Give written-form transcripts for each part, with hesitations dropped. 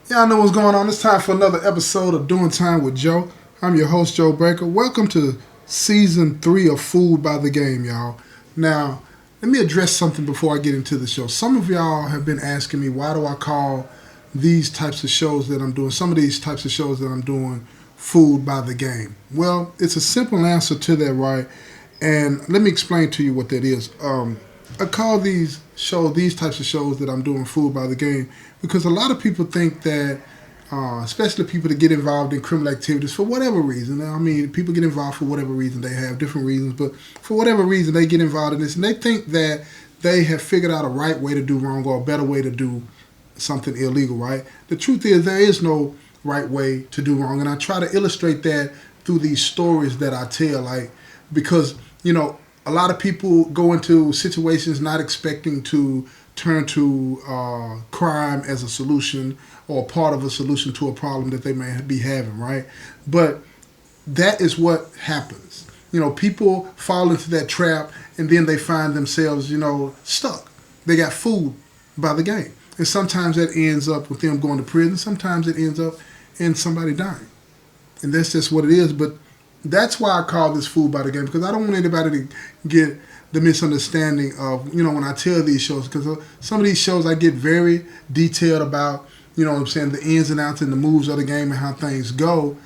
Y'all know what's going on. It's time for another episode of Doing Time with Joe. I'm your host, Joe Breaker. Welcome to season 3 of Food by the Game, y'all. Now, let me address something before I get into the show. Some of y'all have been asking me, why do I call these types of shows that I'm doing, some of these types of shows that I'm doing, Food by the Game? Well, it's a simple answer to that, right? And let me explain to you what that is. I call these types of shows that I'm doing, Food by the Game, because a lot of people think that, especially people that get involved in criminal activities for whatever reason. I mean, people get involved for whatever reason. They have different reasons, but for whatever reason, they get involved in this, and they think that they have figured out a right way to do wrong or a better way to do something illegal, right? The truth is, there is no right way to do wrong, and I try to illustrate that through these stories that I tell, like, because, a lot of people go into situations not expecting to turn to crime as a solution or part of a solution to a problem that they may be having, right? But that is what happens. People fall into that trap and then they find themselves, stuck. They got fooled by the game. And sometimes that ends up with them going to prison. Sometimes it ends up in somebody dying. And that's just what it is. But that's why I call this Food by the Game, because I don't want anybody to get the misunderstanding of, when I tell these shows, because some of these shows I get very detailed about, what I'm saying, the ins and outs and the moves of the game and how things go.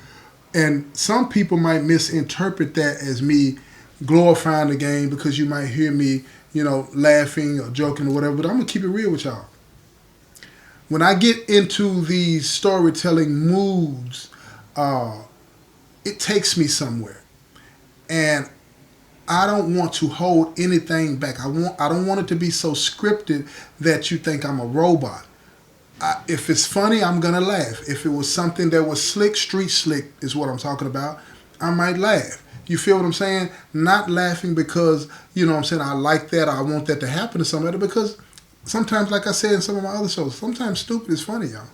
And some people might misinterpret that as me glorifying the game, because you might hear me, laughing or joking or whatever. But I'm going to keep it real with y'all. When I get into these storytelling moods, it takes me somewhere. And I don't want to hold anything back. I don't want it to be so scripted that you think I'm a robot. If it's funny, I'm going to laugh. If it was something that was slick, street slick is what I'm talking about, I might laugh. You feel what I'm saying? Not laughing because, I like that or I want that to happen to somebody, because sometimes, like I said in some of my other shows, sometimes stupid is funny, y'all.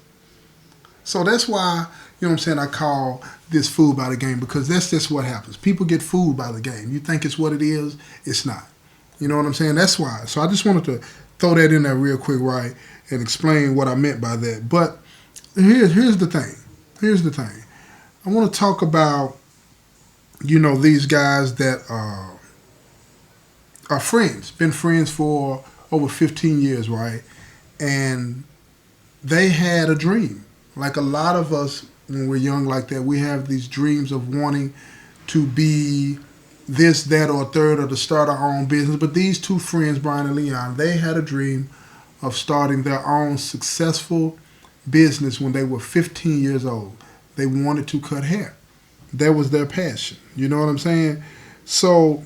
So that's why, I call this Food by the Game, because that's just what happens. People get fooled by the game. You think it's what it is, it's not. You know what I'm saying? That's why. So I just wanted to throw that in there real quick, right, and explain what I meant by that. But here's the thing. Here's the thing. I want to talk about, these guys that are friends, been friends for over 15 years, right? And they had a dream. Like a lot of us, when we're young like that, we have these dreams of wanting to be this, that, or third, or to start our own business. But these two friends, Brian and Leon, they had a dream of starting their own successful business when they were 15 years old. They wanted to cut hair. That was their passion. You know what I'm saying? So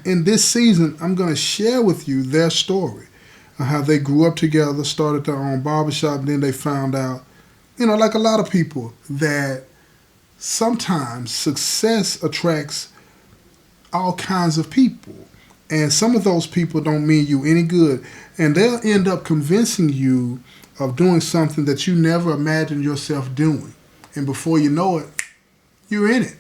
in this season, I'm going to share with you their story, how they grew up together, started their own barbershop, and then they found out, like a lot of people, that sometimes success attracts all kinds of people. And some of those people don't mean you any good. And they'll end up convincing you of doing something that you never imagined yourself doing. And before you know it, you're in it.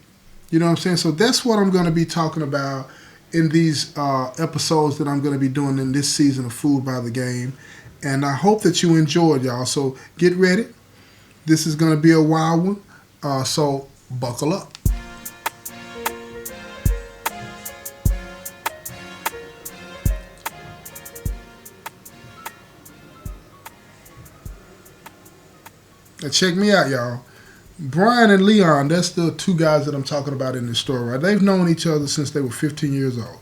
You know what I'm saying? So that's what I'm going to be talking about in these episodes that I'm going to be doing in this season of Food by the Game. And I hope that you enjoyed, y'all. So get ready. This is going to be a wild one. So buckle up. Now check me out, y'all. Brian and Leon, that's the two guys that I'm talking about in this story, right? They've known each other since they were 15 years old.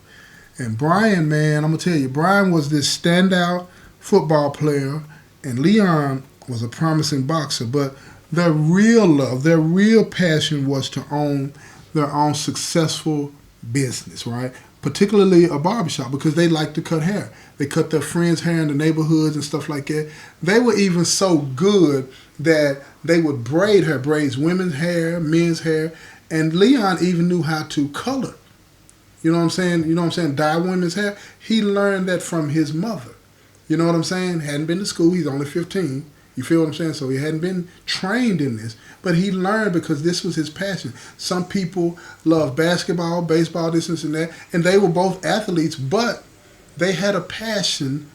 And Brian, man, I'm going to tell you, Brian was this standout football player, and Leon was a promising boxer. But their real love, their real passion was to own their own successful business, right? Particularly a barbershop, because they like to cut hair. They cut their friends' hair in the neighborhoods and stuff like that. They were even so good that they would braid hair, braids women's hair, men's hair, and Leon even knew how to color. You know what I'm saying? Dye women's hair. He learned that from his mother. You know what I'm saying? Hadn't been to school. He's only 15. You feel what I'm saying? So he hadn't been trained in this. But he learned because this was his passion. Some people love basketball, baseball, this and that. And they were both athletes, but they had a passion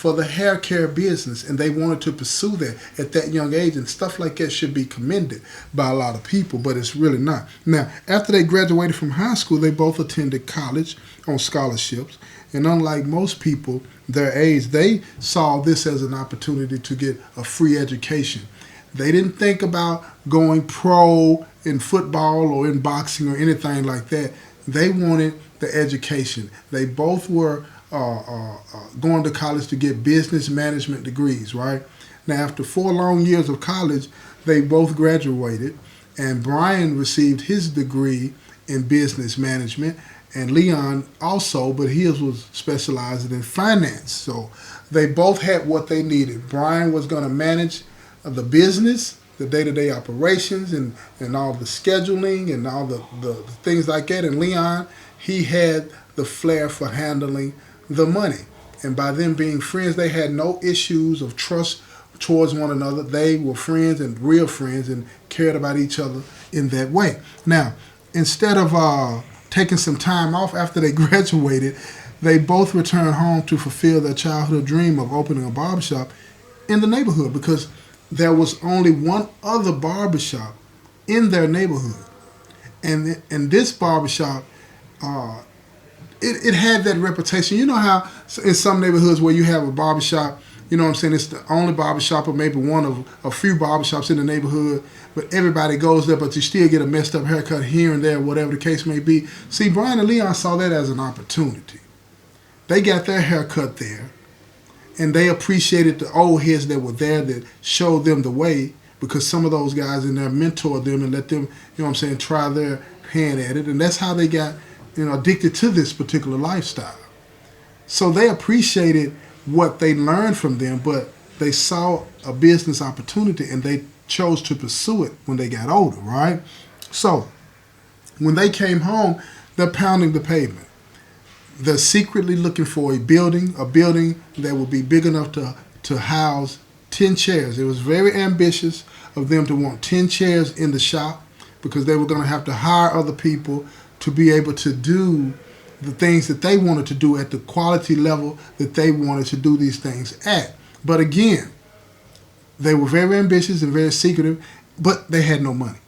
for the hair care business, and they wanted to pursue that at that young age, and stuff like that should be commended by a lot of people, but it's really not. Now, after they graduated from high school, they both attended college on scholarships, and unlike most people their age, they saw this as an opportunity to get a free education. They didn't think about going pro in football or in boxing or anything like that. They wanted the education. They both were going to college to get business management degrees, right? Now, after 4 long years of college, they both graduated, and Brian received his degree in business management, and Leon also, but his was specializing in finance. So they both had what they needed. Brian was going to manage the business, the day-to-day operations, and all the scheduling and all the things like that. And Leon, he had the flair for handling the money. And by them being friends, they had no issues of trust towards one another. They were friends and real friends and cared about each other in that way. Now, instead of taking some time off after they graduated, they both returned home to fulfill their childhood dream of opening a barbershop in the neighborhood, because there was only one other barbershop in their neighborhood. And this barbershop, it had that reputation. You know how in some neighborhoods where you have a barbershop, you know what I'm saying, it's the only barbershop or maybe one of a few barbershops in the neighborhood, but everybody goes there, but you still get a messed up haircut here and there, whatever the case may be. See, Brian and Leon saw that as an opportunity. They got their haircut there, and they appreciated the old heads that were there that showed them the way, because some of those guys in there mentored them and let them, you know what I'm saying, try their hand at it. And that's how they got, addicted to this particular lifestyle. So they appreciated what they learned from them, but they saw a business opportunity and they chose to pursue it when they got older, right? So when they came home, they're pounding the pavement. They're secretly looking for a building that would be big enough to house 10 chairs. It was very ambitious of them to want 10 chairs in the shop, because they were going to have to hire other people to be able to do the things that they wanted to do at the quality level that they wanted to do these things at. But again, they were very ambitious and very secretive, but they had no money.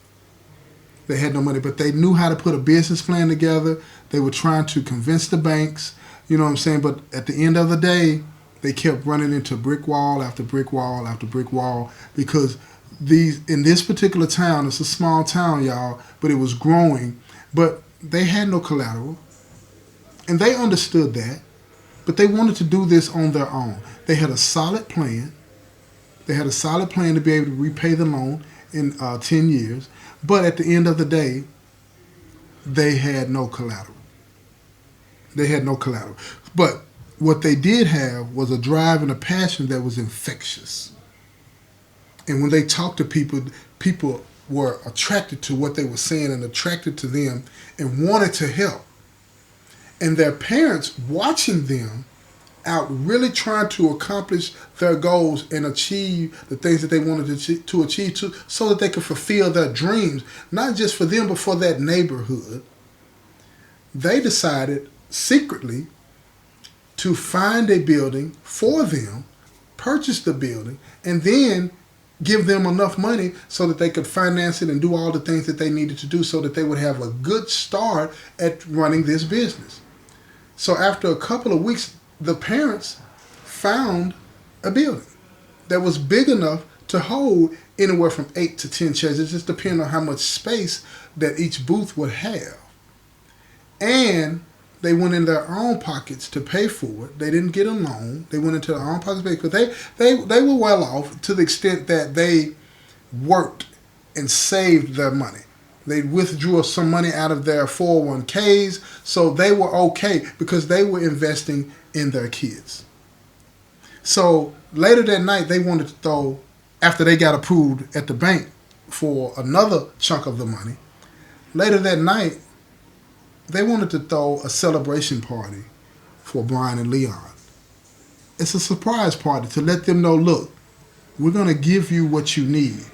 They had no money, but they knew how to put a business plan together. They were trying to convince the banks, you know what I'm saying? But at the end of the day, they kept running into brick wall after brick wall after brick wall, because in this particular town, it's a small town, y'all, but it was growing, but they had no collateral. And they understood that, but they wanted to do this on their own. They had a solid plan. They had a solid plan to be able to repay the loan in 10 years. But at the end of the day, they had no collateral. They had no collateral. But what they did have was a drive and a passion that was infectious. And when they talked to people, people were attracted to what they were saying and attracted to them and wanted to help. And their parents watching them out really trying to accomplish their goals and achieve the things that they wanted to achieve so that they could fulfill their dreams, not just for them, but for that neighborhood. They decided secretly to find a building for them, purchase the building, and then give them enough money so that they could finance it and do all the things that they needed to do so that they would have a good start at running this business. So after a couple of weeks, the parents found a building that was big enough to hold anywhere from 8 to 10 chairs. It just depends on how much space that each booth would have. And they went in their own pockets to pay for it. They didn't get a loan. They went into their own pockets to pay, because they were well off to the extent that they worked and saved their money. They withdrew some money out of their 401ks, so they were okay because they were investing in their kids. So later that night, they wanted to throw, after they got approved at the bank for another chunk of the money, later that night, they wanted to throw a celebration party for Brian and Leon. It's a surprise party to let them know, look, we're going to give you what you need.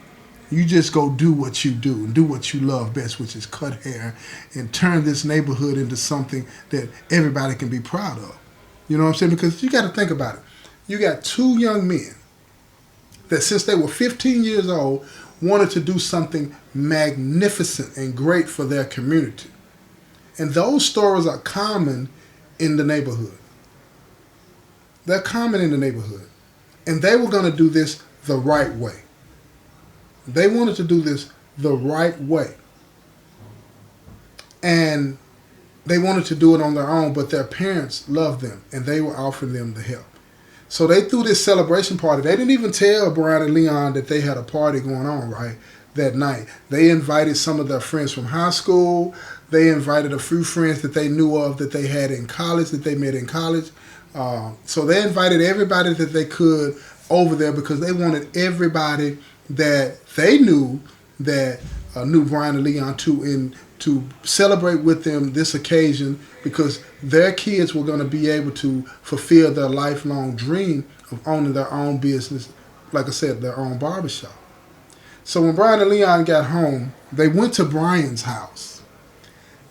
You just go do what you do and do what you love best, which is cut hair and turn this neighborhood into something that everybody can be proud of. You know what I'm saying? Because you got to think about it. You got two young men that since they were 15 years old wanted to do something magnificent and great for their community. And those stories are common in the neighborhood. They're common in the neighborhood. And they were going to do this the right way. They wanted to do this the right way. And they wanted to do it on their own, but their parents loved them and they were offering them the help. So they threw this celebration party. They didn't even tell Brian and Leon that they had a party going on, right, that night. They invited some of their friends from high school. They invited a few friends that they knew of that they had in college, that they met in college. So they invited everybody that they could over there because they wanted everybody that they knew that knew Brian and Leon to celebrate with them this occasion because their kids were going to be able to fulfill their lifelong dream of owning their own business, like I said, their own barbershop. So when Brian and Leon got home, they went to Brian's house.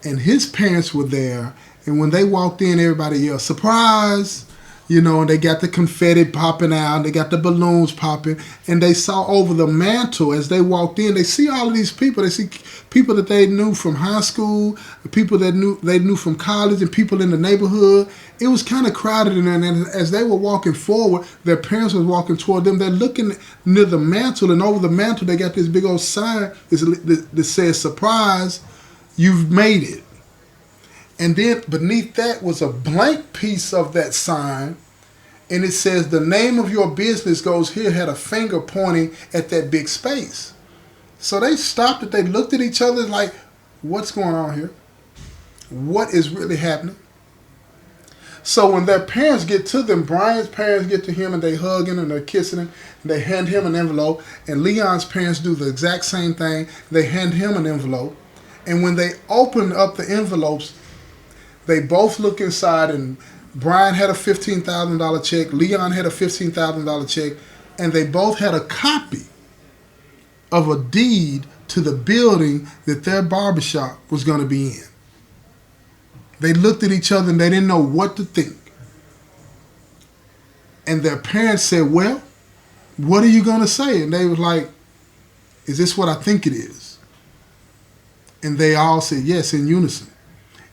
And his parents were there. And when they walked in, everybody yelled, "Surprise!" You know, and they got the confetti popping out. They got the balloons popping. And they saw over the mantle as they walked in, they see all of these people. They see people that they knew from high school, the people that they knew from college, and people in the neighborhood. It was kind of crowded in there. And as they were walking forward, their parents were walking toward them. They're looking near the mantle. And over the mantle, they got this big old sign that says, "Surprise, you've made it." And then beneath that was a blank piece of that sign. And it says, "The name of your business goes here," had a finger pointing at that big space. So they stopped it. They looked at each other like, what's going on here? What is really happening? So when their parents get to them, Brian's parents get to him and they hug him and they're kissing him. And they hand him an envelope. And Leon's parents do the exact same thing. They hand him an envelope. And when they open up the envelopes, they both look inside, and Brian had a $15,000 check. Leon had a $15,000 check. And they both had a copy of a deed to the building that their barbershop was going to be in. They looked at each other and they didn't know what to think. And their parents said, "Well, what are you going to say?" And they was like, "Is this what I think it is?" And they all said yes in unison.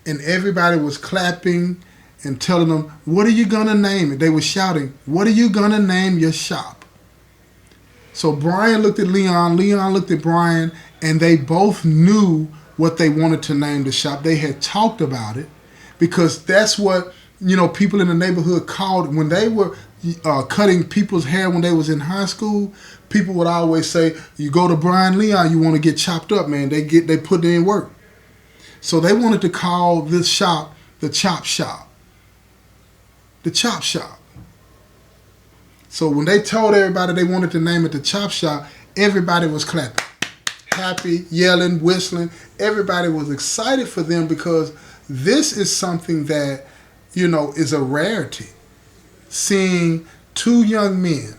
And everybody was clapping and telling them, "What are you going to name it?" They were shouting, "What are you going to name your shop?" So Brian looked at Leon, Leon looked at Brian, and they both knew what they wanted to name the shop. They had talked about it because that's what, people in the neighborhood called when they were cutting people's hair when they was in high school. People would always say, "You go to Brian Leon, you want to get chopped up, man." They put in work. So they wanted to call this shop the Chop Shop. The Chop Shop. So when they told everybody they wanted to name it the Chop Shop, everybody was clapping. Happy, yelling, whistling. Everybody was excited for them because this is something that, is a rarity. Seeing two young men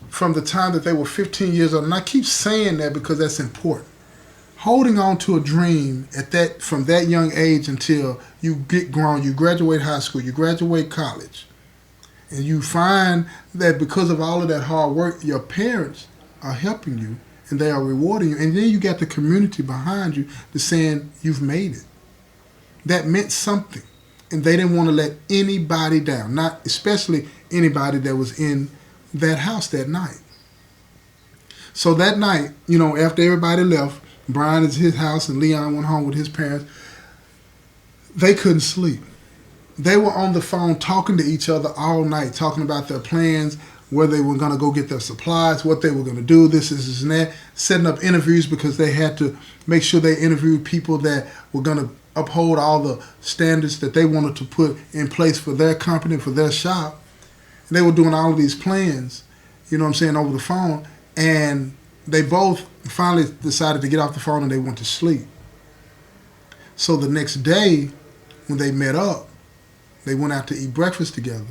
from the time that they were 15 years old. And I keep saying that because that's important. Holding on to a dream from that young age until you get grown, you graduate high school, you graduate college, and you find that because of all of that hard work, your parents are helping you and they are rewarding you. And then you got the community behind you that's saying you've made it. That meant something. And they didn't want to let anybody down, not especially anybody that was in that house that night. So that night, after everybody left, Brian is his house and Leon went home with his parents. They couldn't sleep. They were on the phone talking to each other all night, talking about their plans, where they were going to go get their supplies, what they were going to do, this and that, setting up interviews because they had to make sure they interviewed people that were going to uphold all the standards that they wanted to put in place for their company, for their shop. And they were doing all of these plans, over the phone. And they both finally decided to get off the phone and they went to sleep. So the next day, when they met up, they went out to eat breakfast together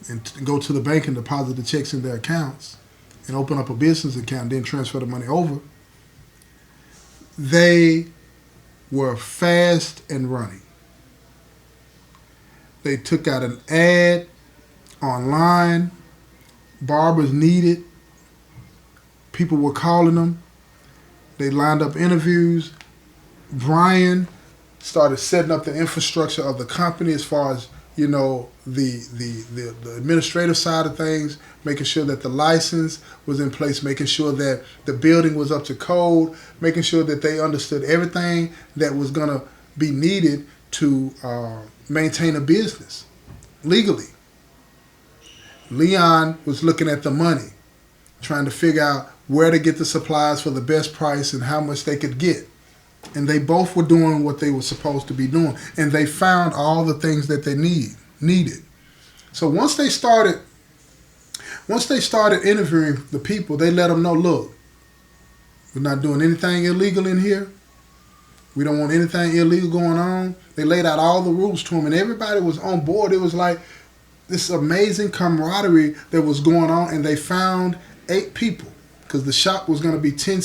and go to the bank and deposit the checks in their accounts and open up a business account and then transfer the money over. They were fast and running. They took out an ad online. Barbers needed. People were calling them. They lined up interviews. Brian started setting up the infrastructure of the company as far as, the administrative side of things, making sure that the license was in place, making sure that the building was up to code, making sure that they understood everything that was going to be needed to maintain a business legally. Leon was looking at the money, trying to figure out where to get the supplies for the best price and how much they could get. And they both were doing what they were supposed to be doing. And they found all the things that they needed. So once they started interviewing the people, they let them know, look, we're not doing anything illegal in here. We don't want anything illegal going on. They laid out all the rules to them, and everybody was on board. It was like this amazing camaraderie that was going on, and they found 8 people because the shop was going to be 10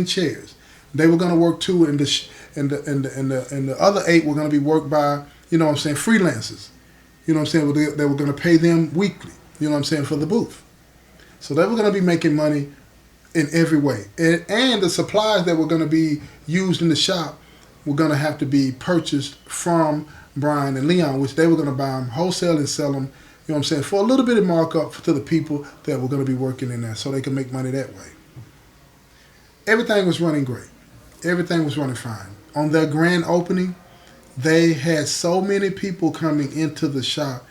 chairs. They were going to work 2, and the other 8 were going to be worked by, freelancers. They were going to pay them weekly, for the booth. So they were going to be making money in every way. And the supplies that were going to be used in the shop were going to have to be purchased from Brian and Leon, which they were going to buy them wholesale and sell them, for a little bit of markup to the people that were going to be working in there so they could make money that way. Everything was running great. Everything was running fine. On their grand opening, they had so many people coming into the shop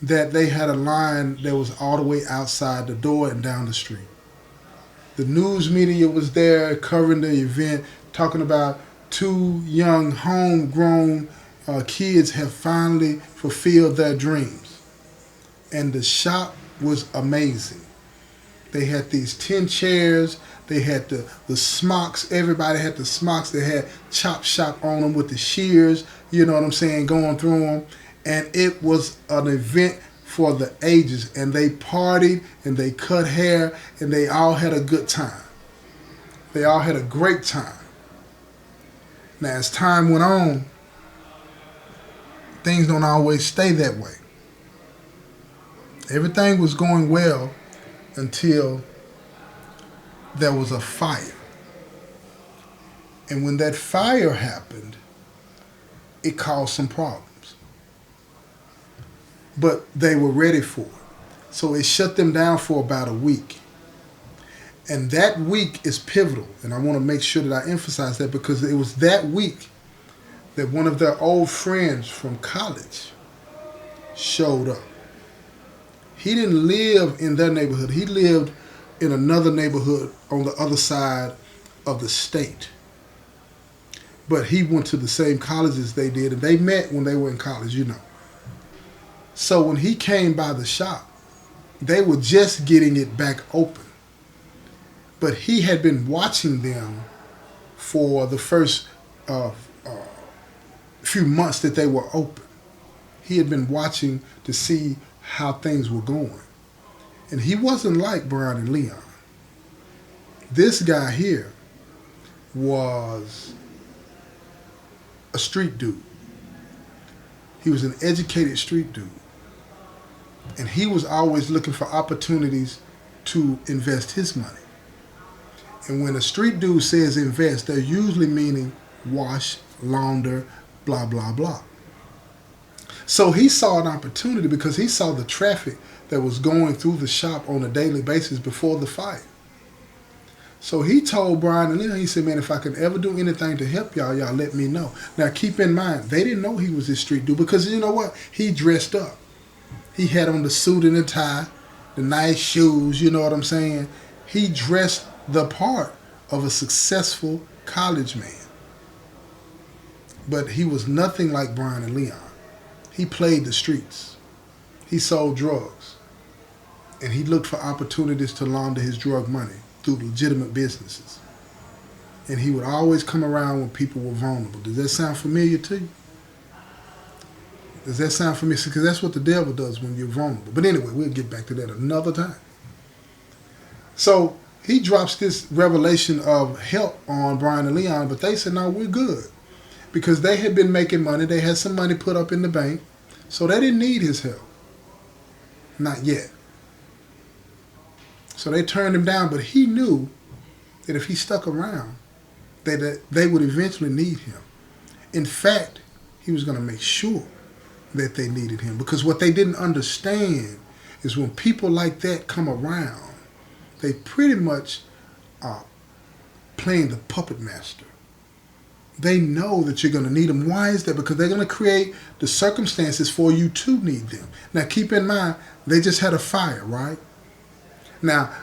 that they had a line that was all the way outside the door and down the street. The news media was there covering the event, talking about 2 young homegrown kids have finally fulfilled their dreams. And the shop was amazing. They had these 10 chairs. They had the smocks. Everybody had the smocks. They had Chop Shop on them with the shears, going through them. And it was an event for the ages. And they partied and they cut hair and they all had a good time. They all had a great time. Now, as time went on, things don't always stay that way. Everything was going well until there was a fire. And when that fire happened, it caused some problems. But they were ready for it. So it shut them down for about a week. And that week is pivotal. And I want to make sure that I emphasize that because it was that week that one of their old friends from college showed up. He didn't live in their neighborhood. He lived in another neighborhood on the other side of the state. But he went to the same college as they did, and they met when they were in college, So when he came by the shop, they were just getting it back open. But he had been watching them for the first few months that they were open. He had been watching to see how things were going. And he wasn't like Brian and Leon. This guy here was a street dude. He was an educated street dude. And he was always looking for opportunities to invest his money. And when a street dude says invest, they're usually meaning wash, launder, blah, blah, blah. So he saw an opportunity because he saw the traffic that was going through the shop on a daily basis before the fire. So he told Brian and Leon, he said, man, if I can ever do anything to help y'all let me know. Now, keep in mind, they didn't know he was this street dude because you know what? He dressed up. He had on the suit and the tie, the nice shoes, you know what I'm saying? He dressed the part of a successful college man. But he was nothing like Brian and Leon. He played the streets. He sold drugs. And he looked for opportunities to launder his drug money through legitimate businesses. And he would always come around when people were vulnerable. Does that sound familiar to you? Does that sound familiar? Because that's what the devil does when you're vulnerable. But anyway, we'll get back to that another time. So he drops this revelation of help on Brian and Leon, but they said, no, we're good. Because they had been making money. They had some money put up in the bank. So they didn't need his help. Not yet. So they turned him down, but he knew that if he stuck around, that they would eventually need him. In fact, he was going to make sure that they needed him, because what they didn't understand is when people like that come around, they pretty much are playing the puppet master. They know that you're going to need them. Why is that? Because they're going to create the circumstances for you to need them. Now, keep in mind, they just had a fire, right? Now,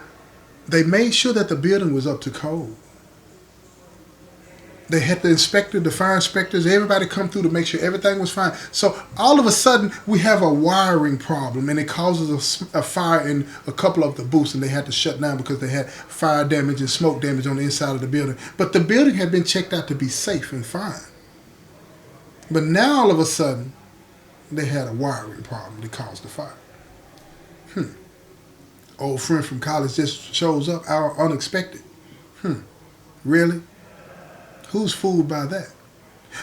they made sure that the building was up to code. They had the inspector, the fire inspectors, everybody come through to make sure everything was fine. So all of a sudden, we have a wiring problem, and it causes a fire in a couple of the booths, and they had to shut down because they had fire damage and smoke damage on the inside of the building. But the building had been checked out to be safe and fine. But now all of a sudden, they had a wiring problem that caused the fire. Old friend from college just shows up, unexpected. Really? Who's fooled by that?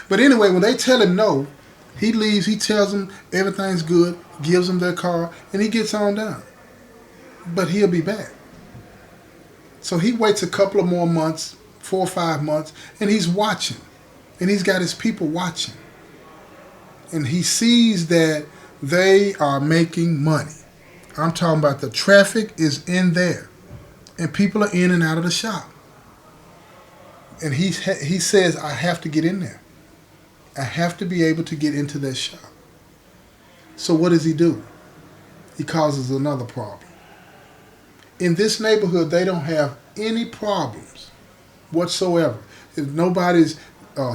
But anyway, when they tell him no, he leaves, he tells them everything's good, gives them their car, and he gets on down. But he'll be back. So he waits a couple of more months, 4 or 5 months, and he's watching. And he's got his people watching. And he sees that they are making money. I'm talking about the traffic is in there. And people are in and out of the shop. And he says, I have to get in there. I have to be able to get into that shop. So what does he do? He causes another problem. In this neighborhood, they don't have any problems whatsoever. If nobody's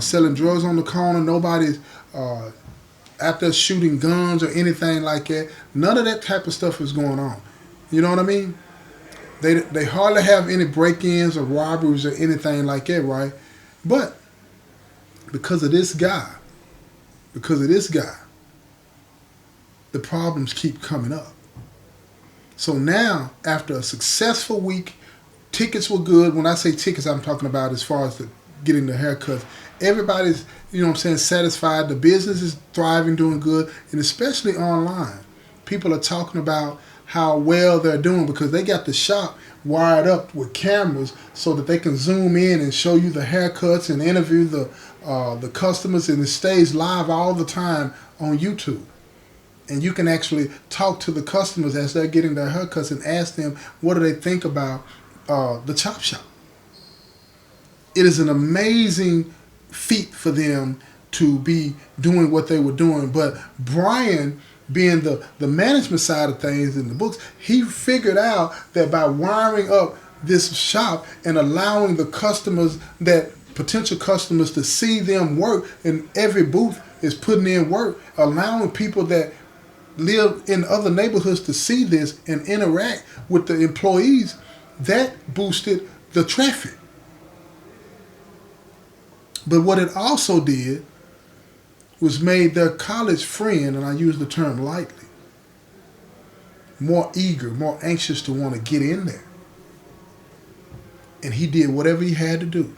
selling drugs on the corner, nobody's out there shooting guns or anything like that. None of that type of stuff is going on. You know what I mean? They hardly have any break-ins or robberies or anything like that, right? But because of this guy, the problems keep coming up. So now, after a successful week, tickets were good. When I say tickets, I'm talking about as far as getting the haircuts. Everybody's, satisfied. The business is thriving, doing good, and especially online. People are talking about how well they're doing because they got the shop wired up with cameras so that they can zoom in and show you the haircuts and interview the customers, and it stays live all the time on YouTube. And you can actually talk to the customers as they're getting their haircuts and ask them what do they think about the chop shop. It is an amazing feat for them to be doing what they were doing. But Brian, being the management side of things in the books, he figured out that by wiring up this shop and allowing the customers, that potential customers, to see them work, and every booth is putting in work, allowing people that live in other neighborhoods to see this and interact with the employees, that boosted the traffic. But what it also did was made their college friend, and I use the term lightly, more eager, more anxious to want to get in there. And he did whatever he had to do.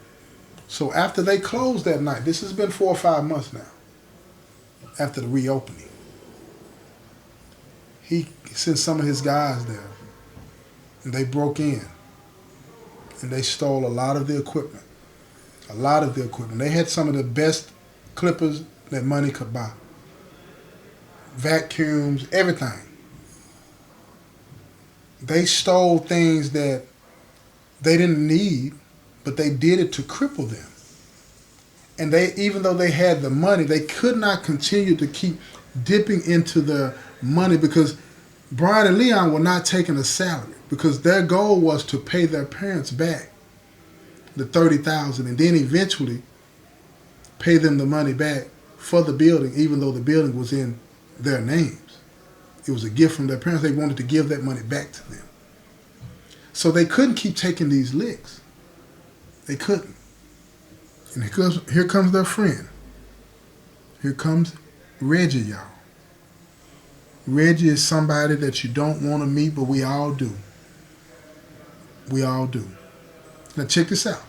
So after they closed that night, this has been 4 or 5 months now, after the reopening, he sent some of his guys there, and they broke in, and they stole a lot of the equipment. They had some of the best clippers that money could buy. Vacuums, everything. They stole things that they didn't need, but they did it to cripple them. And even though they had the money, they could not continue to keep dipping into the money, because Brian and Leon were not taking a salary, because their goal was to pay their parents back the $30,000 and then eventually pay them the money back for the building, even though the building was in their names. It was a gift from their parents. They wanted to give that money back to them. So they couldn't keep taking these licks. They couldn't. And here comes their friend. Here comes Reggie, y'all. Reggie is somebody that you don't want to meet, but we all do. We all do. Now check this out.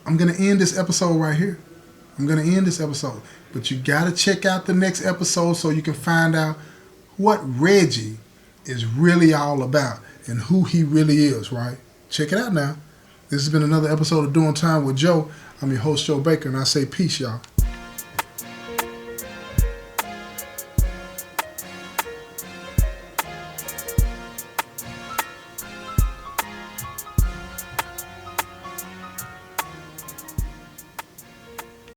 I'm going to end this episode right here. But you got to check out the next episode so you can find out what Reggie is really all about and who he really is, right? Check it out now. This has been another episode of Doing Time with Joe. I'm your host, Joe Baker, and I say peace, y'all.